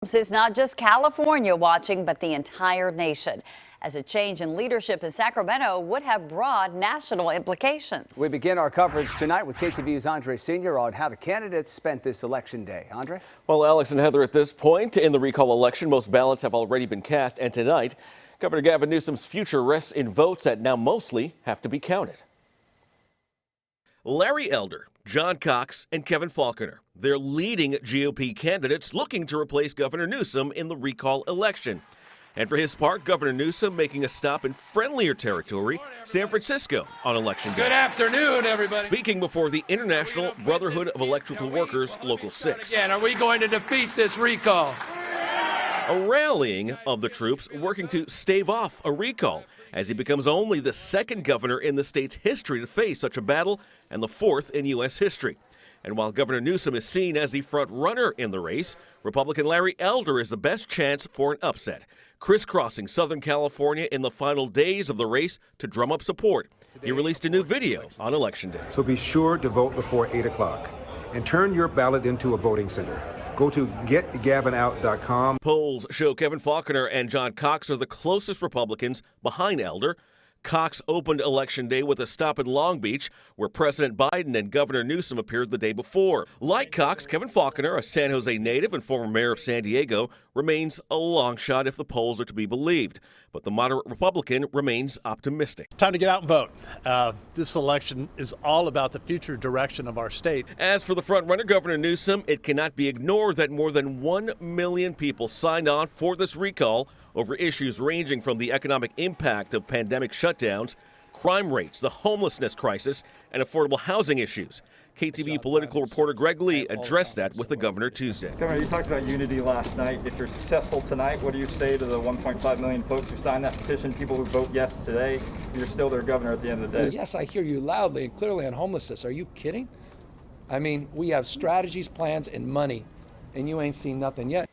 This is not just California watching, but the entire nation, as a change in leadership in Sacramento would have broad national implications. We begin our coverage tonight with KTVU's Andre Sr. on how the candidates spent this election day. Andre? Well, Alex and Heather, at this point in the recall election, most ballots have already been cast, and tonight, Governor Gavin Newsom's future rests in votes that now mostly have to be counted. Larry Elder, John Cox, and Kevin Faulconer. They're leading GOP candidates looking to replace Governor Newsom in the recall election. And for his part, Governor Newsom making a stop in friendlier territory, San Francisco, on election day. Good afternoon, everybody. Speaking before the International Brotherhood of Electrical Workers, Local 6. Again, are we going to defeat this recall? A rallying of the troops working to stave off a recall, as he becomes only the second governor in the state's history to face such a battle and the fourth in U.S. history. And while Governor Newsom is seen as the front runner in the race, Republican Larry Elder is the best chance for an upset, crisscrossing Southern California in the final days of the race to drum up support. He released a new video on Election Day. So be sure to vote before 8 o'clock and turn your ballot into a voting center. Go to getgavinout.com. Polls show Kevin Faulconer and John Cox are the closest Republicans behind Elder. Cox opened Election Day with a stop in Long Beach, where President Biden and Governor Newsom appeared the day before. Like Cox, Kevin Faulconer, a San Jose native and former mayor of San Diego, remains a long shot if the polls are to be believed. But the moderate Republican remains optimistic. Time to get out and vote. This election is all about the future direction of our state. As for the frontrunner, Governor Newsom, it cannot be ignored that more than 1 million people signed on for this recall over issues ranging from the economic impact of pandemic shutdowns, crime rates, the homelessness crisis, and affordable housing issues. KTVU political reporter Greg Lee addressed that with the governor Tuesday. Governor, you talked about unity last night. If you're successful tonight, what do you say to the 1.5 million folks who signed that petition, people who vote yes today? You're still their governor at the end of the day. Yes, I hear you loudly and clearly on homelessness. Are you kidding? I mean, we have strategies, plans, and money, and you ain't seen nothing yet.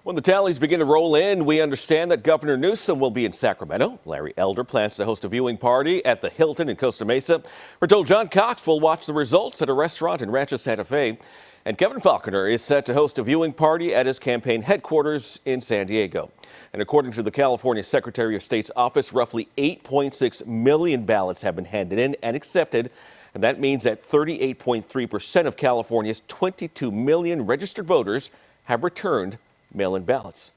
When the tallies begin to roll in, we understand that Governor Newsom will be in Sacramento. Larry Elder plans to host a viewing party at the Hilton in Costa Mesa. We're told John Cox will watch the results at a restaurant in Rancho Santa Fe. And Kevin Faulconer is set to host a viewing party at his campaign headquarters in San Diego. And according to the California Secretary of State's office, roughly 8.6 million ballots have been handed in and accepted. And that means that 38.3% of California's 22 million registered voters have returned mail-in ballots.